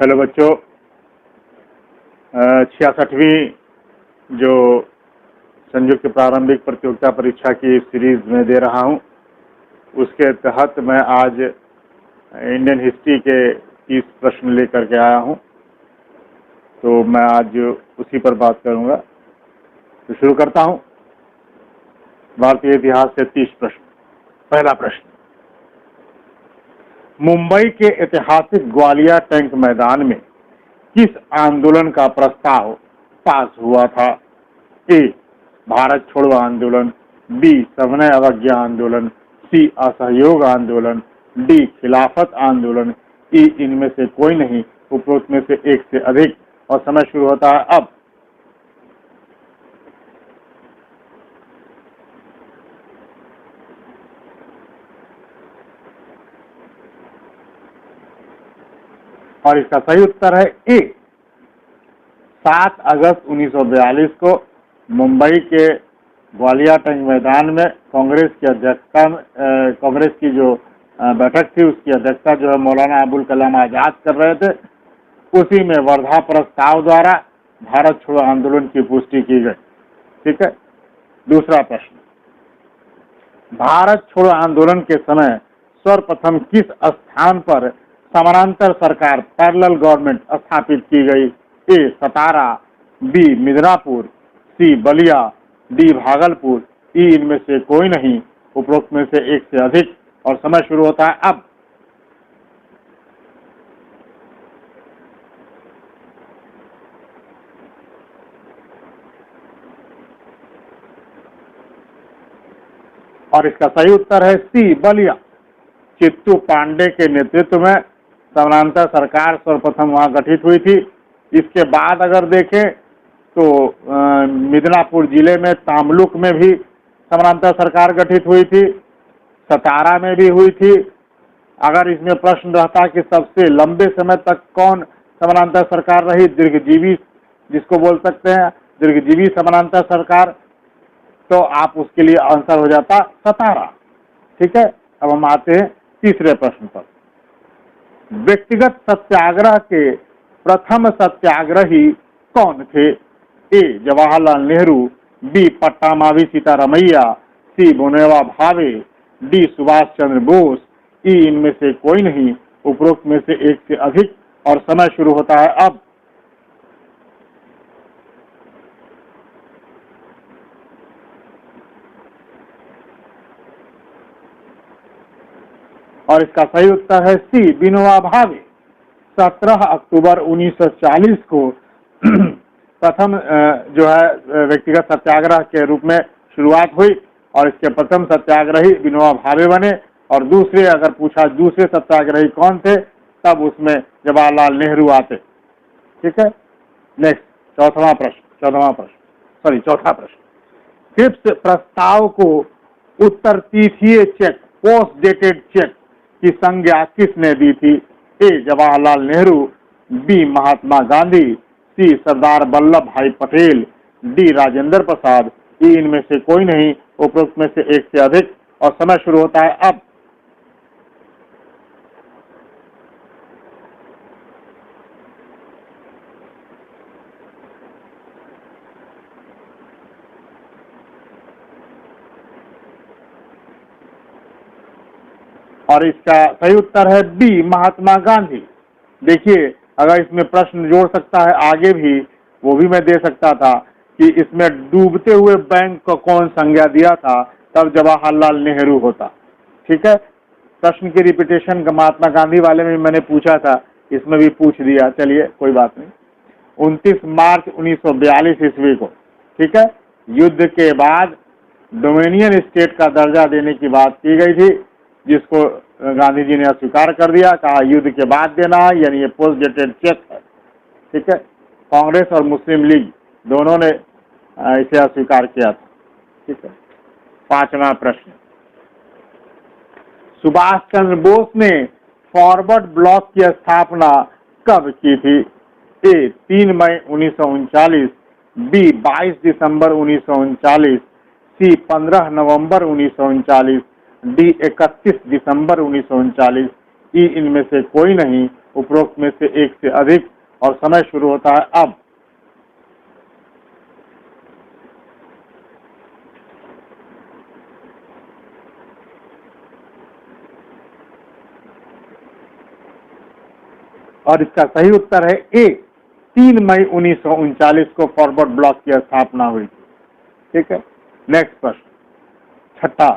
Hello बच्चों, 66वीं जो संयुक्त प्रारंभिक प्रतियोगिता परीक्षा की सीरीज में दे रहा हूं, उसके तहत मैं आज इंडियन हिस्ट्री के 30 प्रश्न लेकर के आया हूं। तो मैं आज उसी पर बात करूंगा। तो शुरू करता हूं। भारतीय इतिहास से 30 प्रश्न। पहला प्रश्न, मुंबई के ऐतिहासिक ग्वालियर टैंक मैदान में किस आंदोलन का प्रस्ताव पास हुआ था? ए. भारत छोड़ो आंदोलन, बी. सविनय अवज्ञा आंदोलन, सी. असहयोग आंदोलन, डी. खिलाफत आंदोलन, ई. इनमें से कोई नहीं, उपरोक्त में से एक से अधिक। और समय शुरू होता है अब। और इसका सही उत्तर है ए. 7 अगस्त 1942 को मुंबई के ग्वालियर टैंक मैदान में कांग्रेस की अध्यक्षता में कांग्रेस की जो बैठक थी, उसकी अध्यक्षता जो है मौलाना अबुल कलाम आजाद कर रहे थे। उसी में वर्धा प्रस्ताव द्वारा भारत छोड़ो आंदोलन की पुष्टि की गई। ठीक है। दूसरा प्रश्न, भारत छोड़ो आंदोलन के समय सर्वप्रथम किस स्थान पर समानांतर सरकार पैरेलल गवर्नमेंट स्थापित की गई? ए. सतारा, बी. मिदनापुर, सी. बलिया, डी. भागलपुर, ई. इनमें से कोई नहीं, उपरोक्त में से एक से अधिक। और समय शुरू होता है अब। और इसका सही उत्तर है सी. बलिया। चित्तू पांडे के नेतृत्व में समानांतर सरकार सर्वप्रथम वहां गठित हुई थी। इसके बाद अगर देखें तो मिदनापुर जिले में तामलुक में भी समानांतर सरकार गठित हुई थी, सतारा में भी हुई थी। अगर इसमें प्रश्न रहता कि सबसे लंबे समय तक कौन समानांतर सरकार रही, दीर्घजीवी जिसको बोल सकते हैं, दीर्घजीवी समानांतर सरकार, तो आप उसके लिए आंसर हो जाता सतारा। ठीक है। अब हम आते हैं तीसरे प्रश्न पर। व्यक्तिगत सत्याग्रह के प्रथम सत्याग्रही कौन थे? ए. जवाहरलाल नेहरू, बी. पट्टामावी सीतारमैया, सी. मुनेवा भावे, डी. सुभाष चंद्र बोस, ई. इनमें से कोई नहीं, उपरोक्त में से एक से अधिक। और समय शुरू होता है अब। और इसका सही उत्तर है सी. विनोबा भावे। 17 अक्टूबर 1940 को प्रथम जो है व्यक्तिगत सत्याग्रह के रूप में शुरुआत हुई और इसके प्रथम सत्याग्रही विनोबा भावे बने। और दूसरे अगर पूछा दूसरे सत्याग्रही कौन थे, तब उसमें जवाहरलाल नेहरू आते। ठीक है। नेक्स्ट चौथा प्रश्न। क्रिप्स प्रस्ताव को उत्तर तिथीय चेक, पोस्ट डेटेड चेक की संज्ञा किसने दी थी? ए. जवाहरलाल नेहरू, बी. महात्मा गांधी, सी. सरदार वल्लभ भाई पटेल, डी. राजेंद्र प्रसाद, ई. इनमें से कोई नहीं, उपरोक्त में से एक से अधिक। और समय शुरू होता है अब। और इसका सही उत्तर है बी. महात्मा गांधी। देखिए, अगर इसमें प्रश्न जोड़ सकता है आगे भी, वो भी मैं दे सकता था कि इसमें डूबते हुए बैंक को कौन संज्ञा दिया था, तब जवाहरलाल नेहरू होता। ठीक है। प्रश्न की रिपीटेशन महात्मा गांधी वाले में मैंने पूछा था, इसमें भी पूछ दिया। चलिए कोई बात नहीं। 29 मार्च 1942 ईस्वी को, ठीक है, युद्ध के बाद डोमिनियन स्टेट का दर्जा देने की बात की गई थी, जिसको गांधी जी ने अस्वीकार कर दिया। कहा युद्ध के बाद देना है, यानी ये पोस्ट डेटेड चेक है। ठीक है। कांग्रेस और मुस्लिम लीग दोनों ने इसे अस्वीकार किया था। ठीक है। पांचवा प्रश्न, सुभाष चंद्र बोस ने फॉरवर्ड ब्लॉक की स्थापना कब की थी? ए. 3 मई 1939, बी. 22 दिसंबर 1939, सी. 15 नवंबर 1939, डी. 31 दिसंबर 1939, ई इनमें से कोई नहीं, उपरोक्त में से एक से अधिक, और समय शुरू होता है अब। और इसका सही उत्तर है ए, 3 मई 1939 को फॉरवर्ड ब्लॉक की स्थापना हुई थी। ठीक है, नेक्स्ट प्रश्न, छठा,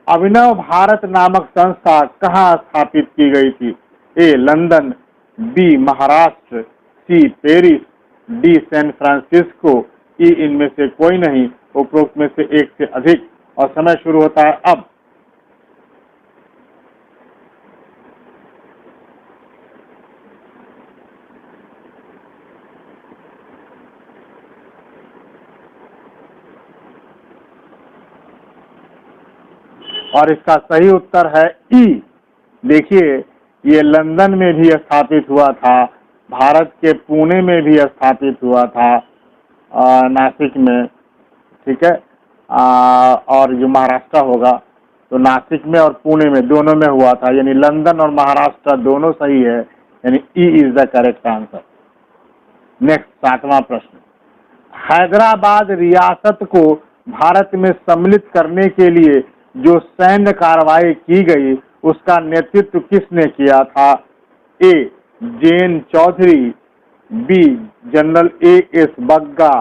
अभिनव भारत नामक संस्था कहाँ स्थापित की गई थी? A London, B Maharashtra, C Paris, D San Francisco, E इनमें से कोई नहीं, उपरोक्त में से एक से अधिक, और समय शुरू होता है अब। और इसका सही उत्तर है ई। देखिए, ये लंदन में भी स्थापित हुआ था, भारत के पुणे में भी स्थापित हुआ था, नासिक में। ठीक है, और जो महाराष्ट्र होगा तो नासिक में और पुणे में, दोनों में हुआ था, यानी लंदन और महाराष्ट्र दोनों सही है, यानी E is the correct answer. Next, 7वां प्रश्न, हैदराबाद रियासत को भारत में सम्मिलित करने के लिए जो सैन्य कार्रवाई की गई उसका नेतृत्व किसने किया था? ए जेन Chaudhuri, B General A S Bagga,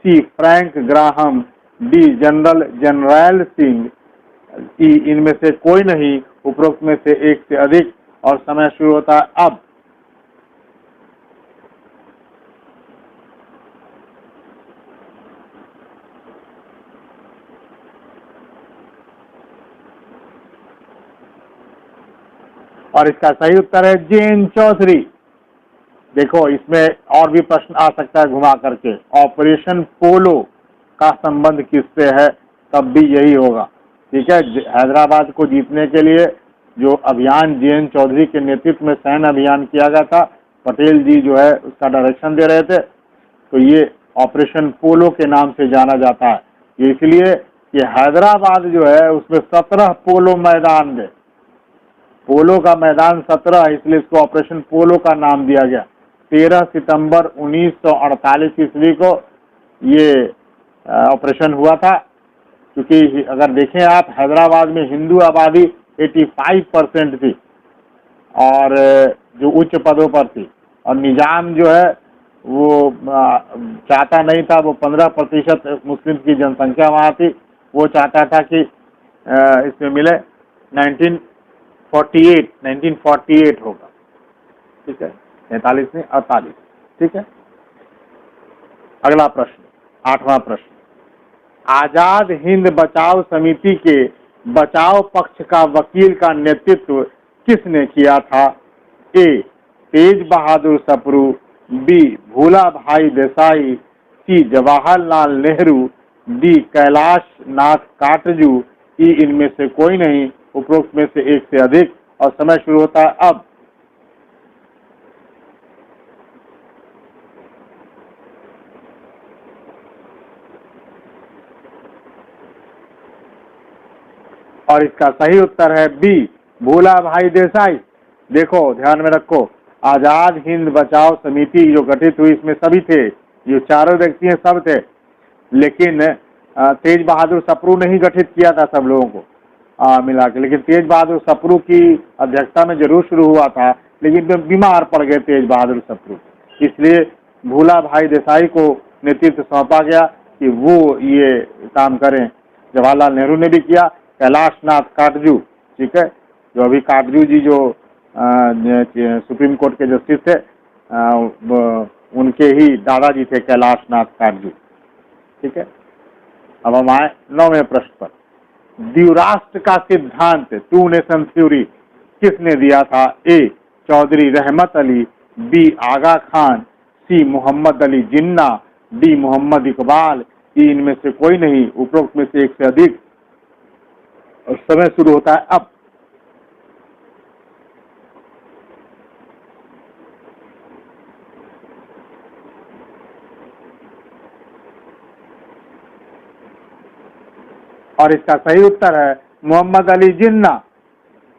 C Frank Graham, D General Jarnail Singh, E इनमें से कोई नहीं, उपरोक्त में से एक से अधिक, और समय शुरू होता है अब। और इसका सही उत्तर है जेन चौधरी। देखो, इसमें और भी प्रश्न आ सकता है घुमा करके, ऑपरेशन पोलो का संबंध किससे है? तब भी यही होगा। ठीक है, हैदराबाद को जीतने के लिए जो अभियान जेन चौधरी के नेतृत्व में सैन्य अभियान किया गया था, पटेल जी जो है उसका डायरेक्शन दे रहे थे, तो ये ऑपरेशन पोलो के नाम से जाना जाता है। ये इसलिए कि हैदराबाद जो है उसमें 17 पोलो मैदान थे, पोलो का मैदान 17 है, इसलिए इसको ऑपरेशन पोलो का नाम दिया गया। 13 सितंबर 1948 ईस्वी को ये ऑपरेशन हुआ था। क्योंकि अगर देखें आप, हैदराबाद में हिंदू आबादी 85% थी और जो उच्च पदों पर थी, और निजाम जो है वो चाहता नहीं था, वो 15% मुस्लिम की जनसंख्या वहाँ थी, वो चाहता था कि इसमें मिले। 1948 होगा। ठीक है, 43 नहीं 48। ठीक है, अगला प्रश्न, 8वां प्रश्न, आजाद हिंद बचाव समिति के बचाव पक्ष का वकील का नेतृत्व किसने किया था? ए तेज बहादुर सप्रू, बी भूला भाई देसाई, सी जवाहरलाल नेहरू, डी कैलाश नाथ काटजू, ई इनमें से कोई नहीं, उपरोक्त में से एक से अधिक, और समय शुरू होता है अब। और इसका सही उत्तर है बी भूला भाई देसाई। देखो, ध्यान में रखो, आजाद हिंद बचाव समिति जो गठित हुई इसमें सभी थे, जो चारों व्यक्ति हैं सब थे, लेकिन तेज बहादुर सप्रू ने ही गठित किया था सब लोगों को मिला के। लेकिन तेज बहादुर सप्रू की अध्यक्षता में जरूर शुरू हुआ था, लेकिन बीमार पड़ गए तेज बहादुर सप्रू, इसलिए भूला भाई देसाई को नेतृत्व सौंपा गया कि वो ये काम करें। जवाहरलाल नेहरू ने भी किया, कैलाश नाथ काटजू, ठीक है, जो अभी काटजू जी जो सुप्रीम कोर्ट के जस्टिस थे, उनके ही दादाजी थे कैलाश नाथ काटजू। ठीक है, अब हम आए 9वें प्रश्न पर। द्विराष्ट्र का सिद्धांत, 2 नेशन थ्योरी, किसने दिया था? ए चौधरी रहमत अली, बी आगा खान, सी मोहम्मद अली जिन्ना, डी मोहम्मद इकबाल, ई इनमें से कोई नहीं, उपरोक्त में से एक से अधिक, और समय शुरू होता है अब। और इसका सही उत्तर है मोहम्मद अली जिन्ना।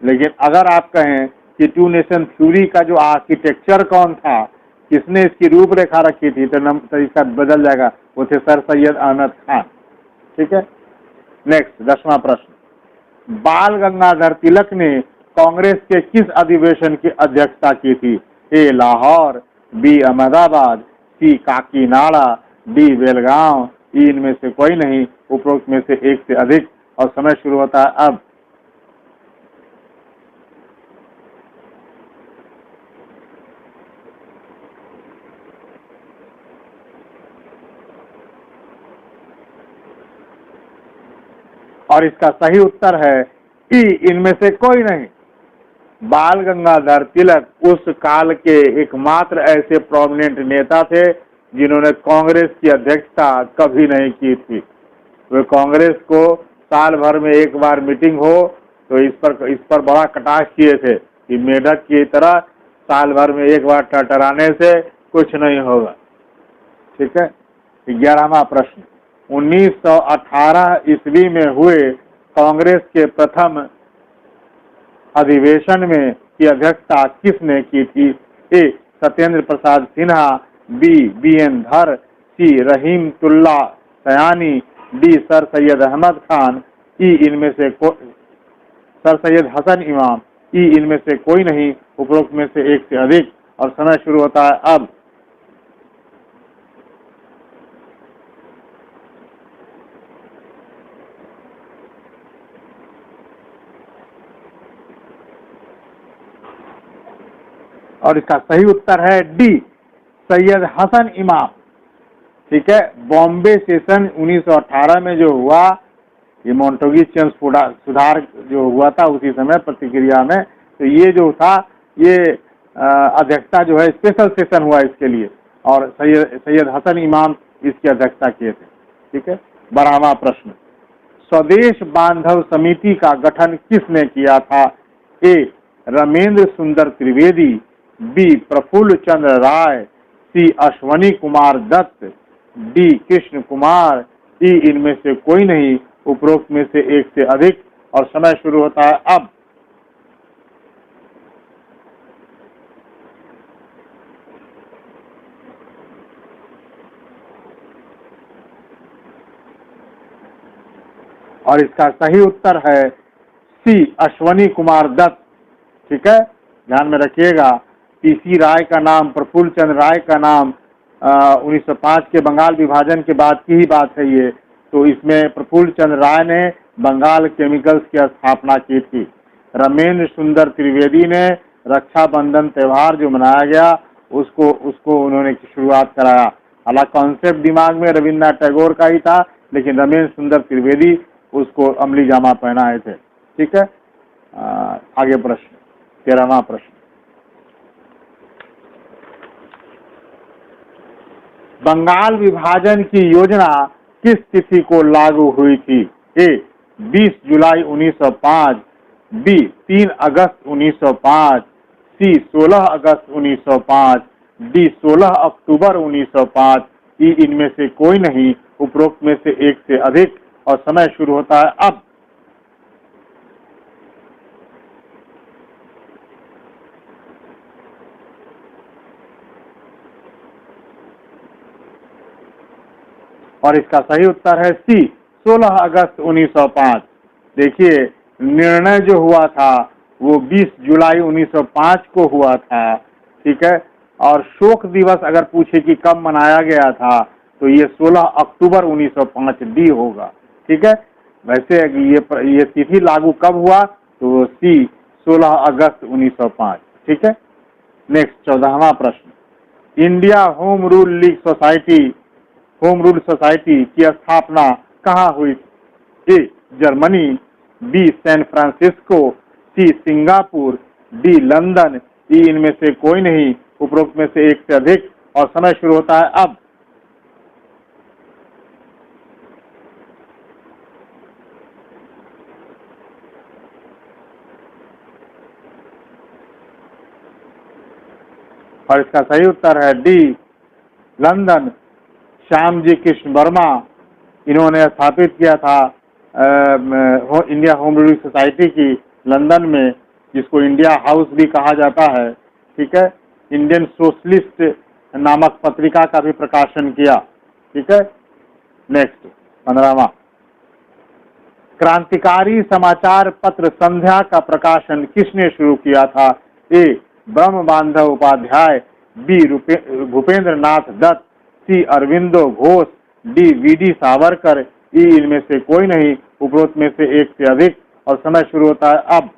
लेकिन अगर आप कहें कि टू नेशन थ्योरी का जो आर्किटेक्चर कौन था, किसने इसकी रूपरेखा रखी थी, तो इसका बदल जाएगा, वो थे सर सैयद अहमद खान। ठीक है। नेक्स्ट 10वां प्रश्न, बाल गंगाधर तिलक ने कांग्रेस के किस अधिवेशन की अध्यक्षता की थी? ए लाहौर, बी अहमदाबाद, सी काकीनाडा, डी बेलगांव, ई इनमें से कोई नहीं, उपरोक्त में से एक से अधिक। और समय शुरू होता है अब। और इसका सही उत्तर है ई, इनमें से कोई नहीं। बाल गंगाधर तिलक उस काल के एकमात्र ऐसे प्रोमिनेंट नेता थे जिन्होंने कांग्रेस की अध्यक्षता कभी नहीं की थी। वे कांग्रेस को साल भर में एक बार मीटिंग हो तो इस पर बड़ा कटाक्ष किए थे कि मेढक की तरह साल भर में एक बार टरटराने से कुछ नहीं होगा। ठीक है। 11वां प्रश्न, 1918 ईस्वी में हुए कांग्रेस के प्रथम अधिवेशन में की अध्यक्षता किसने की थी? ए सत्येंद्र प्रसाद सिन्हा, बी एन धर, सी रहीमतुल्ला सयानी, डी सर सैयद अहमद खान, ई इनमें से सर सैयद हसन इमाम, ई इनमें से कोई नहीं, उपरोक्त में से एक से अधिक। और समय शुरू होता है अब। और इसका सही उत्तर है डी, सैयद हसन इमाम। ठीक है। बॉम्बे सेशन 1918 में जो हुआ, ये मोंटेग्यू चेम्स सुधार जो हुआ था उसी समय प्रतिक्रिया में, तो ये जो था ये अध्यक्षता जो है स्पेशल सेशन हुआ इसके लिए, और सैयद हसन इमाम इसकी अध्यक्षता किए थे। ठीक है। 12वां प्रश्न, स्वदेश बांधव समिति का गठन किसने किया था? ए रमेंद्र सुंदर त्रिवेदी, बी प्रफुल्ल चंद्र राय, सी अश्वनी कुमार दत्त, डी कृष्ण कुमार, ई इनमें से कोई नहीं, उपरोक्त में से एक से अधिक। और समय शुरू होता है अब। और इसका सही उत्तर है सी अश्वनी कुमार दत्त। ठीक है। ध्यान में रखिएगा, पीसी राय का नाम, प्रफुल्ल चंद्र राय का नाम 1905 के बंगाल विभाजन के बाद की ही बात है ये। तो इसमें प्रफुल्ल चंद्र राय ने बंगाल केमिकल्स की स्थापना की थी। रमेंद्र सुंदर त्रिवेदी ने रक्षाबंधन त्यौहार जो मनाया गया उसको उन्होंने शुरुआत कराया। हालांकि कॉन्सेप्ट दिमाग में रविन्द्रनाथ टैगोर का ही था, लेकिन रमेंद्र सुंदर त्रिवेदी उसको अमली जामा पहनाए थे। ठीक है। आगे प्रश्न, 13वां प्रश्न, बंगाल विभाजन की योजना किस तिथि को लागू हुई थी? ए 20 जुलाई 1905, बी 3 अगस्त 1905, सी 16 अगस्त 1905, डी 16 अक्टूबर 1905, ई इनमें से कोई नहीं, उपरोक्त में से एक से अधिक। और समय शुरू होता है अब। और इसका सही उत्तर है सी 16 अगस्त 1905। देखिए, निर्णय जो हुआ था वो 20 जुलाई 1905 को हुआ था। ठीक है। और शोक दिवस अगर पूछे कि कब मनाया गया था तो ये 16 अक्टूबर 1905 डी होगा। ठीक है। वैसे ये तिथि लागू कब हुआ तो सी 16 अगस्त 1905। ठीक है। नेक्स्ट 14वां प्रश्न, इंडिया होम रूल सोसाइटी की स्थापना कहाँ हुई? A Germany, B San Francisco, C Singapore, D London, E इनमें से कोई नहीं, उपरोक्त में से एक से अधिक। और समय शुरू होता है अब। और इसका सही उत्तर है डी लंदन। श्यामजी कृष्ण वर्मा इन्होंने स्थापित किया था इंडिया होम रूल सोसाइटी की लंदन में जिसको इंडिया हाउस भी कहा जाता है, ठीक है। इंडियन सोशलिस्ट नामक पत्रिका का भी प्रकाशन किया, ठीक है। नेक्स्ट 15वां, क्रांतिकारी समाचार पत्र संध्या का प्रकाशन किसने शुरू किया था? ए ब्रह्म बांधव उपाध्याय, बी भूपेंद्र नाथ दत्त, सी अरविंदो घोष, डी वीडी सावरकर, ई इनमें से कोई नहीं, उपरोक्त में से एक से अधिक। और समय शुरू होता है अब।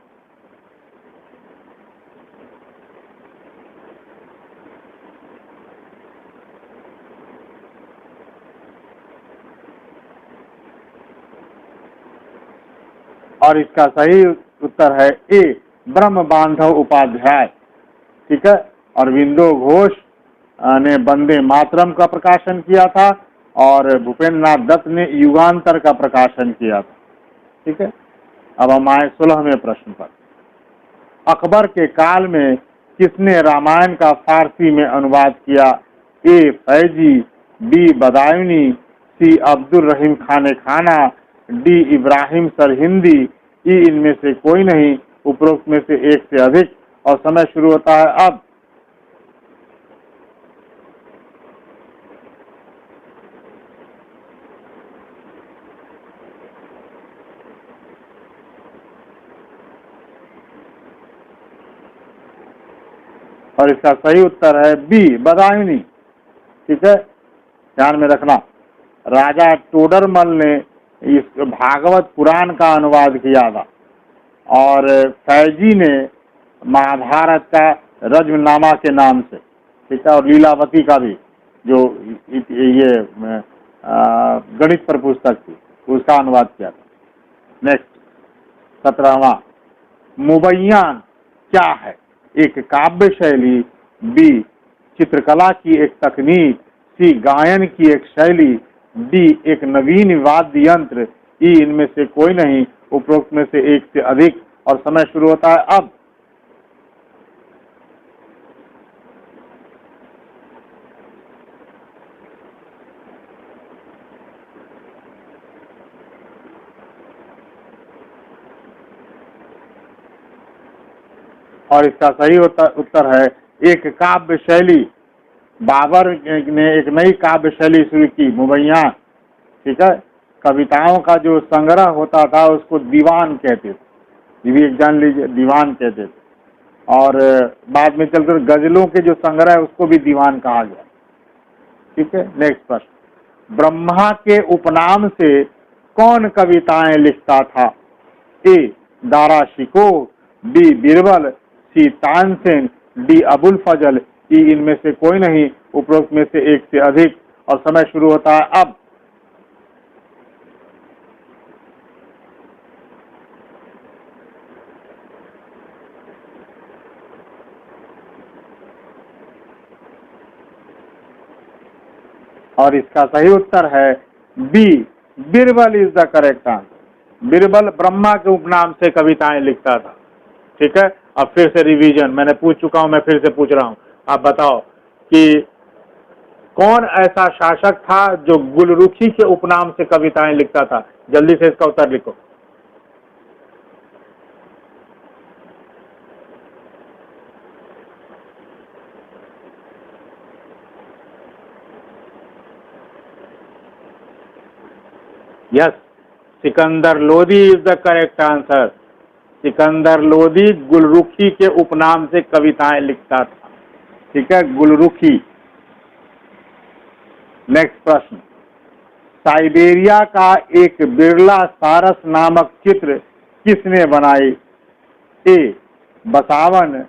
और इसका सही उत्तर है ए ब्रह्म बांधव उपाध्याय, ठीक है। अरविंदो घोष ने वंदे मातरम का प्रकाशन किया था और भूपेंद्र नाथ दत्त ने युगांतर का प्रकाशन किया था, ठीक है। अब हम आए 16वें प्रश्न पर। अकबर के काल में किसने रामायण का फारसी में अनुवाद किया? ए फैजी, बी बदायूनी, सी अब्दुल रहीम खाने खाना, डी इब्राहिम सरहिंदी, ई इनमें से कोई नहीं, उपरोक्त में से एक से अधिक। और समय शुरू होता है अब। और इसका सही उत्तर है बी बदायूनी, ठीक है। ध्यान में रखना, राजा टोडरमल ने इस भागवत पुराण का अनुवाद किया था और फैजी ने महाभारत का रज्मनामा के नाम से, ठीक है, और लीलावती का भी, जो ये गणित पर पुस्तक थी, उसका अनुवाद किया था। नेक्स्ट 17वां, मुबैयान क्या है? एक काव्य शैली, बी चित्रकला की एक तकनीक, सी गायन की एक शैली, डी एक नवीन वाद्य यंत्र, ई इनमें से कोई नहीं, उपरोक्त में से एक से अधिक। और समय शुरू होता है अब। और इसका सही उत्तर है एक काव्य शैली। बाबर ने एक नई काव्य शैली शुरू की, मुबैया, ठीक है। कविताओं का जो संग्रह होता था उसको दीवान कहते थे, ये भी एक जान लीजिए, दीवान कहते थे। और बाद में चलकर गजलों के जो संग्रह है उसको भी दीवान कहा गया, ठीक है। नेक्स्ट प्रश्न, ब्रह्मा के उपनाम से कौन कविताएं लिखता था? ए दारा शिको, बी बीरबल, सी तानसेन, डी अबुल फजल, ई इनमें से कोई नहीं, उपरोक्त में से एक से अधिक। और समय शुरू होता है अब। और इसका सही उत्तर है B Birbal is the correct answer. Birbal Brahma के उपनाम से कविताएं लिखता था, ठीक है। अब फिर से रिवीजन, मैंने पूछ चुका हूं, मैं फिर से पूछ रहा हूं, आप बताओ कि कौन ऐसा शासक था जो गुलरुखी के उपनाम से कविताएं लिखता था? जल्दी से इसका उत्तर लिखो। Yes, Sikandar Lodi is the correct answer. Sikandar Lodi Gulrukhi के उपनाम से कविताएं लिखता था, ठीक है, गुलरुखी। नेक्स्ट प्रश्न, साइबेरिया का एक बिरला सारस नामक चित्र किसने बनाई? ए बसावन,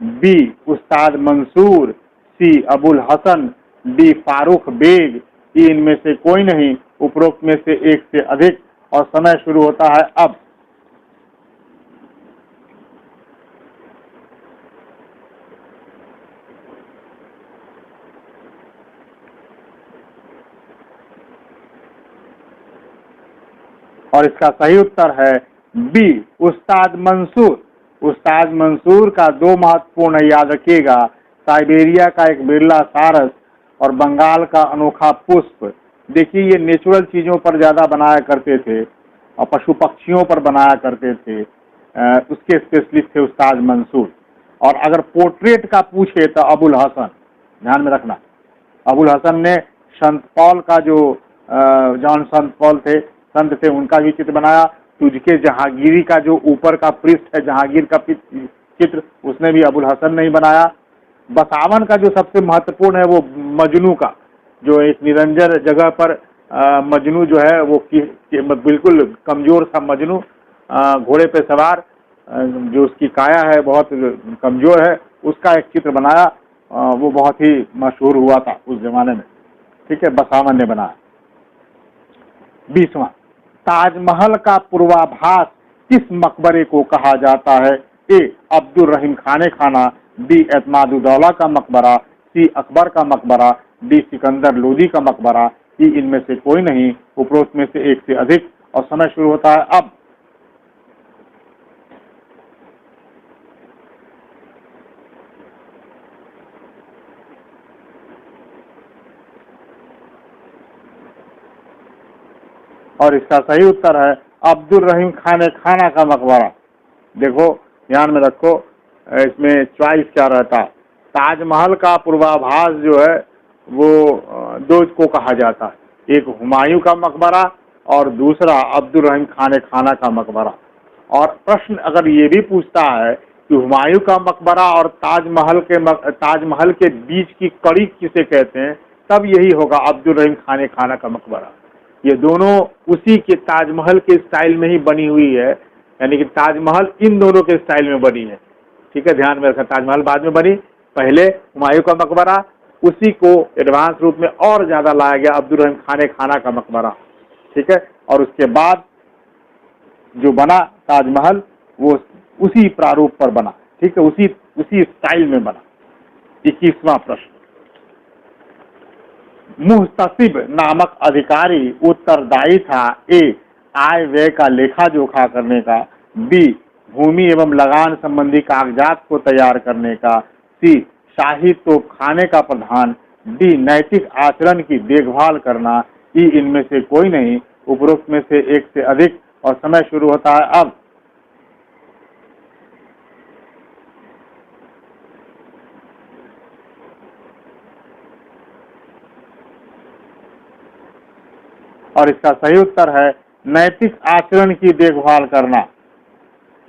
बी उस्ताद मंसूर, सी अबुल हसन, डी फारूक बेग, ई इनमें से कोई नहीं, उपरोक्त में से एक से अधिक। और समय शुरू होता है अब। और इसका सही उत्तर है बी उस्ताद मंसूर। उस्ताद मंसूर का दो महत्वपूर्ण याद रखिएगा, साइबेरिया का एक बिरला सारस और बंगाल का अनोखा पुष्प। देखिए, ये नेचुरल चीजों पर ज्यादा बनाया करते थे और पशु पक्षियों पर बनाया करते थे। उसके स्पेशलिस्ट थे उस्ताद मंसूर। और अगर पोर्ट्रेट का पूछे तो अबुल हसन, ध्यान में रखना, अबुल हसन ने संत पॉल का जो जॉन संत पॉल थे, संत थे, उनका भी चित्र बनाया। तुझके जहांगीरी का जो ऊपर का पृष्ठ है, जहांगीर का चित्र, उसने भी अबुल हसन ने ही बनाया। बसावन का जो सबसे महत्वपूर्ण है वो मजनू का, जो एक निरंजन जगह पर मजनू जो है वो बिल्कुल कमजोर सा मजनू, घोड़े पे सवार, जो उसकी काया है बहुत कमजोर है, उसका एक चित्र बनाया। वो बहुत ही मशहूर हुआ था उस जमाने में, ठीक है, बसावन ने बनाया। 20वां, ताजमहल का पूर्वाभास किस मकबरे को कहा जाता है? ए अब्दुल रहीम खाने खाना, बी एतमादुद्दौला का मकबरा, सी अकबर का मकबरा, डी सिकंदर लोदी का मकबरा, ई इनमें से कोई नहीं, उपरोक्त में से एक से अधिक। और समय शुरू होता है अब। और इसका सही उत्तर है अब्दुल रहीम खाने खाना का मकबरा। देखो ध्यान में रखो, इसमें चॉइस क्या रहता। ताजमहल का पूर्वाभास जो है वो दो को कहा जाता है, एक हुमायूं का मकबरा और दूसरा अब्दुल रहीम खाने खाना का मकबरा। और प्रश्न अगर ये भी पूछता है कि हुमायूं का मकबरा और ताजमहल के बीच की कड़ी किसे कहते हैं, तब यही होगा अब्दुल रहीम खाने खाना का मकबरा। ये दोनों उसी के ताजमहल के स्टाइल में ही बनी हुई है, यानी कि ताजमहल इन दोनों के स्टाइल में बनी है, ठीक है, ध्यान में रखना। ताजमहल बाद में बनी, पहले हुमायूं का मकबरा, उसी को एडवांस रूप में और ज्यादा लाया गया अब्दुल रहीम खाने खाना का मकबरा, ठीक है। और उसके बाद जो बना ताजमहल वो उसी प्रारूप पर बना, ठीक है, उसी स्टाइल में बना। 21वां प्रश्न, मुहतसिब नामक अधिकारी उत्तरदायी था ए आय व्यय का लेखा जोखा करने का, बी भूमि एवं लगान संबंधी कागजात को तैयार करने का, सी शाही तोपखाने का प्रधान, डी नैतिक आचरण की देखभाल करना, ई इनमें से कोई नहीं, उपरोक्त में से एक से अधिक। और समय शुरू होता है अब। और इसका सही उत्तर है नैतिक आचरण की देखभाल करना,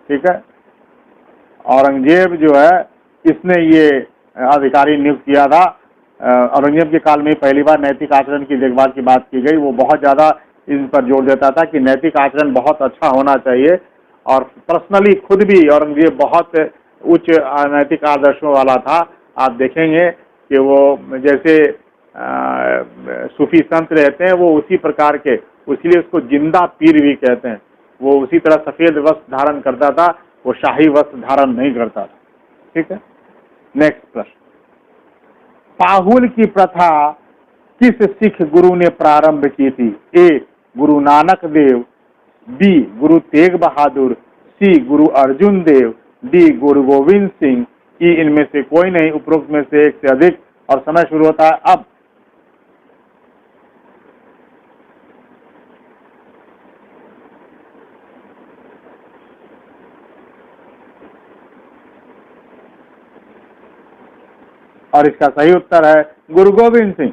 ठीक है। औरंगजेब जो है इसने ये अधिकारी नियुक्त किया था। औरंगजेब के काल में पहली बार नैतिक आचरण की देखभाल की बात की गई। वो बहुत ज्यादा इन पर जोर देता था कि नैतिक आचरण बहुत अच्छा होना चाहिए। और पर्सनली खुद भी औरंगजेब बहुत उच्च नैतिक आदर्शों वाला था। आप देखेंगे कि वो जैसे सूफी संत रहते हैं वो उसी प्रकार के, इसलिए उसको जिंदा पीर भी कहते हैं। वो उसी तरह सफेद वस्त्र धारण करता था, वो शाही वस्त्र धारण नहीं करता था, ठीक है। नेक्स्ट प्रश्न, पाहुल की प्रथा किस सिख गुरु ने प्रारंभ की थी? ए गुरु नानक देव, बी गुरु तेग बहादुर, सी गुरु अर्जुन देव, डी गुरु गोविंद सिंह, ई इनमें से कोई नहीं, उपरोक्त में से एक से अधिक। और समय शुरू होता है अब। और इसका सही उत्तर है गुरु गोविंद सिंह।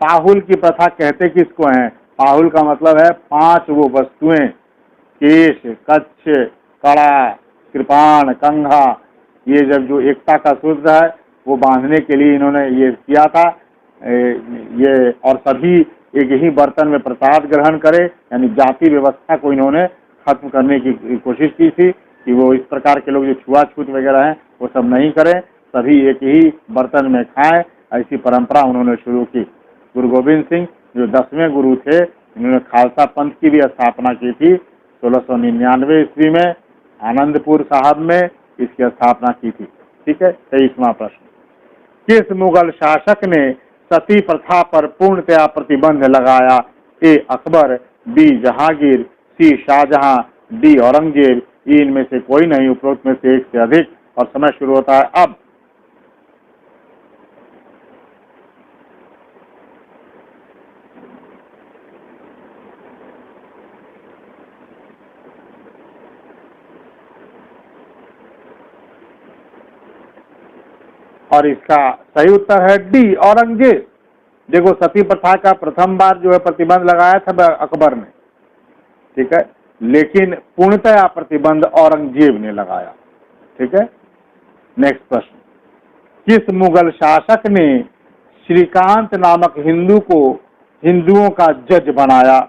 पाहुल की प्रथा कहते किसको हैं? पाहुल का मतलब है 5 वो वस्तुएं, केश, कच्छ, कड़ा, कृपाण, कंघा, ये जब जो एकता का सूत्र है वो बांधने के लिए इन्होंने ये किया था। ये और सभी एक ही बर्तन में प्रसाद ग्रहण करे, यानी जाति व्यवस्था को इन्होंने खत्म करने की कोशिश की थी कि वो इस प्रकार के लोग जो छुआछूत वगैरह हैं वो सब नहीं करें, सभी एक ही बर्तन में खाएं। ऐसी परंपरा उन्होंने शुरू की। गुरु गोविंद सिंह जो 10वें गुरु थे, इन्होंने खालसा पंथ की भी स्थापना की थी 1699 ईस्वी में, आनंदपुर साहब में इसकी स्थापना की थी, ठीक है। 23वां प्रश्न, किस मुगल शासक ने सती प्रथा पर पूर्णतया प्रतिबंध लगाया? ए अकबर, बी जहांगीर, सी शाहजहां, डी औरंगजेब, ई इनमें से कोई नहीं, उपरोक्त में से एक से अधिक। और समय शुरू होता है अब। और इसका सही उत्तर है डी, औरंगजेब। देखो, सती प्रथा का प्रथम बार जो है प्रतिबंध लगाया था अकबर ने, ठीक है, लेकिन पूर्णतया प्रतिबंध औरंगजेब ने लगाया। ठीक है। नेक्स्ट प्रश्न, किस मुगल शासक ने श्रीकांत नामक हिंदू को हिंदुओं का जज बनाया?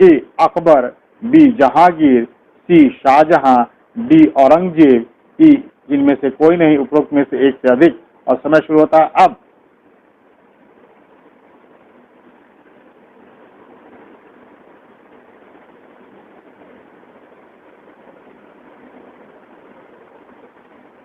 ए अकबर, बी जहांगीर, सी शाहजहां, डी औरंगजेब, ई इनमें से कोई नहीं, उपरोक्त में से एक से अधिक। और समय शुरू होता है अब।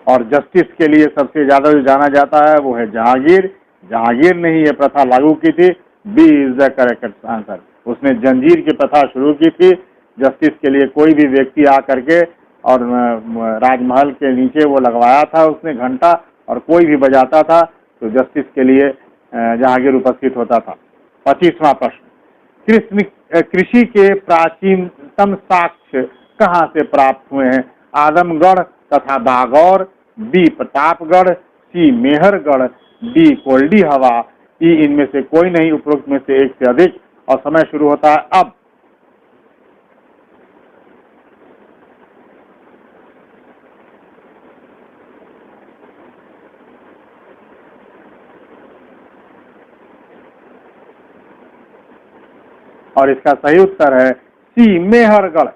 और जस्टिस के लिए सबसे ज्यादा जो जाना जाता है वो है जहांगीर। जहांगीर ने ही यह प्रथा लागू की थी। B is the correct answer. उसने जंजीर की प्रथा शुरू की थी। जस्टिस के लिए कोई भी व्यक्ति आकर के और राजमहल के नीचे वो लगवाया था उसने घंटा, और कोई भी बजाता था तो जस्टिस के लिए जहांगीर उपस्थित होता था। 25वां प्रश्न, कृषि के प्राचीनतम साक्ष्य कहाँ से प्राप्त हुए हैं? आदमगढ़ तथा बागौर, बी प्रतापगढ़, सी मेहरगढ़, डी कोल्डी हवा, ई इनमें से कोई नहीं, उपरोक्त में से एक से अधिक। और समय शुरू होता है अब। और इसका सही उत्तर है सी मेहरगढ़।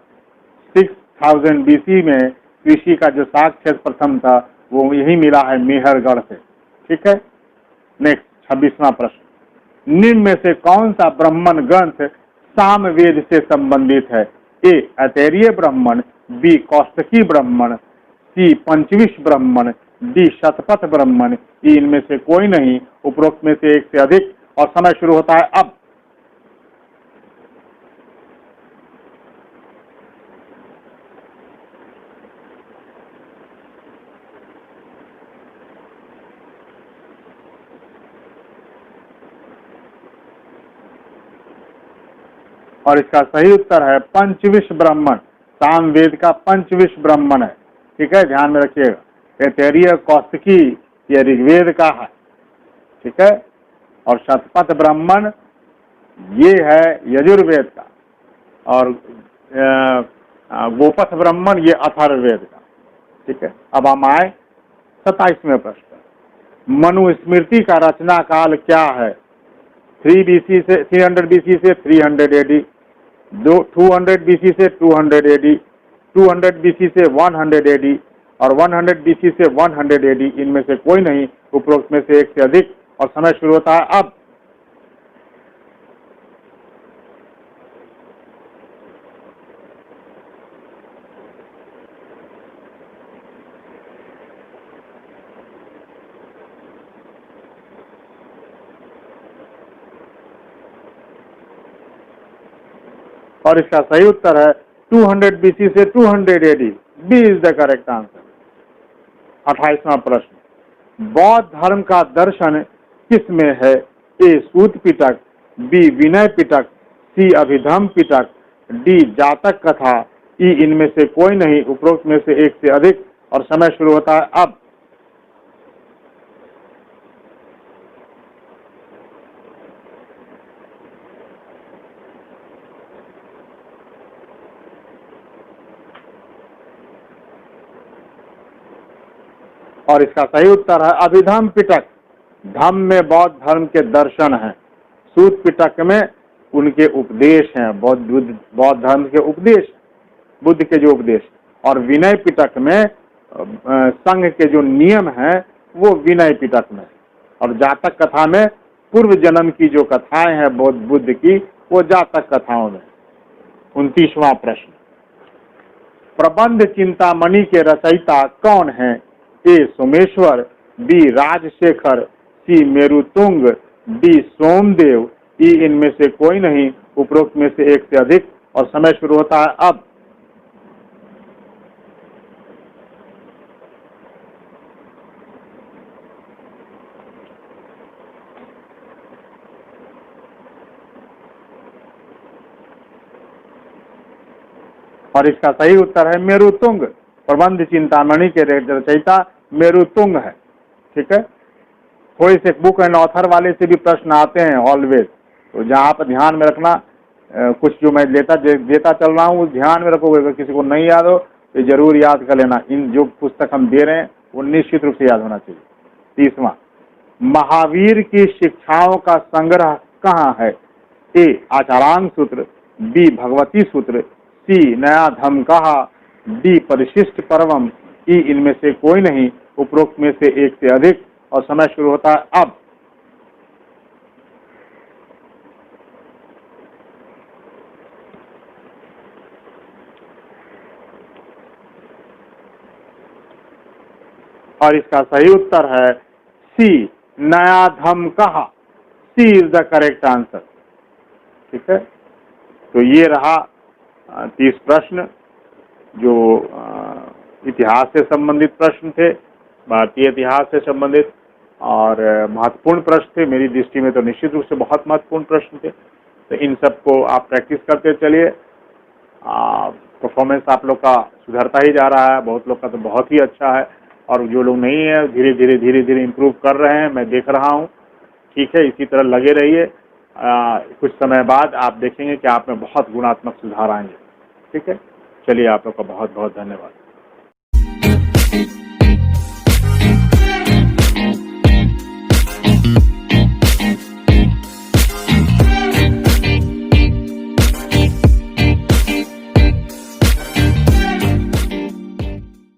6000 BC में कृषि का जो साक्ष्य प्रथम था वो यही मिला है मेहरगढ़ से। ठीक है। नेक्स्ट 26वां प्रश्न, निम्न में से कौन सा ब्राह्मण ग्रंथ सामवेद से संबंधित है? ए ऐतरेय ब्राह्मण, बी कौस्तकी ब्राह्मण, सी पंचविश ब्राह्मण, डी शतपथ ब्राह्मण, ई इनमें से कोई नहीं, उपरोक्त में से एक से अधिक। और समय शुरू होता है अब। और इसका सही उत्तर है पंचविश ब्राह्मण। सामवेद का पंचविश ब्राह्मण है। ठीक है, ध्यान में रखिएगा। ऐतरेय कौस्तकी ये ऋग्वेद का है। ठीक है। और शतपथ ब्राह्मण ये है यजुर्वेद का। और गोपथ ब्राह्मण ये अथर्ववेद का। ठीक है। अब हम आए 27वें प्रश्न, मनुस्मृति का रचना काल क्या है? 300 BC से 300 AD, 200 BC से 200 AD, 200 BC से 100 AD और 100 BC से 100 AD, इनमें से कोई नहीं, उपरोक्त में से एक से अधिक। और समय शुरू होता है अब। और इसका सही उत्तर है 200 BC से 200 AD। B is the correct answer. 28वां प्रश्न, बौद्ध धर्म का दर्शन किस में है? A Sutta Pitaka, B Vinaya Pitaka, C Abhidhamma Pitaka, D Jataka Katha, ई इनमें से कोई नहीं, उपरोक्त में से एक से अधिक। और समय शुरू होता है अब। और इसका सही उत्तर है अभिधम पिटक। धम्म में बौद्ध धर्म के दर्शन हैं, सूत पिटक में उनके उपदेश हैं, बौद्ध धर्म के उपदेश, बुद्ध के जो उपदेश। और विनय पिटक में संघ के जो नियम हैं वो विनय पिटक में। और जातक कथा में पूर्व जन्म की जो कथाएं हैं बुद्ध की, वो जातक कथाओं में। 29वां प्रश्न, प्रबंध चिंतामणि के रचयिता कौन है? ए सोमेश्वर, बी राजशेखर, सी मेरुतुंग, डी सोमदेव, ई इनमें से कोई नहीं, उपरोक्त में से एक से अधिक। और समय शुरू होता है अब। और इसका सही उत्तर है मेरुतुंग। प्रबंध चिंतामणि के रचयिता मेरुतुंग है। ठीक है। थोड़ी से बुक एंड ऑथर वाले से भी प्रश्न आते हैं ऑलवेज, तो जहाँ पर ध्यान में रखना, कुछ जो मैं देता चल रहा हूँ ध्यान में रखोगे। अगर किसी को नहीं याद हो तो जरूर याद कर लेना। इन जो पुस्तक हम दे रहे हैं वो निश्चित रूप से याद होना चाहिए। 30वां, महावीर की शिक्षाओं का संग्रह कहाँ है? ए आचारांग सूत्र, बी भगवती सूत्र, सी नया धम कहा, डी परिशिष्ट पर्वम, ई इनमें से कोई नहीं, उपरोक्त में से एक से अधिक। और समय शुरू होता है अब। और इसका सही उत्तर है सी नया धम कहा। सी इज द करेक्ट आंसर। ठीक है, तो ये रहा 30 प्रश्न जो इतिहास से संबंधित प्रश्न थे, भारतीय इतिहास से संबंधित, और महत्वपूर्ण प्रश्न थे। मेरी दृष्टि में तो निश्चित रूप से बहुत महत्वपूर्ण प्रश्न थे। तो इन सब को आप प्रैक्टिस करते चलिए। परफॉर्मेंस आप लोग का सुधरता ही जा रहा है, बहुत लोग का तो बहुत ही अच्छा है, और जो लोग नहीं है धीरे धीरे इम्प्रूव कर रहे हैं, मैं देख रहा हूँ। ठीक है, इसी तरह लगे रहिए। कुछ समय बाद आप देखेंगे कि आप में बहुत गुणात्मक सुधार आएंगे। ठीक है, चलिए आप लोग का बहुत बहुत धन्यवाद।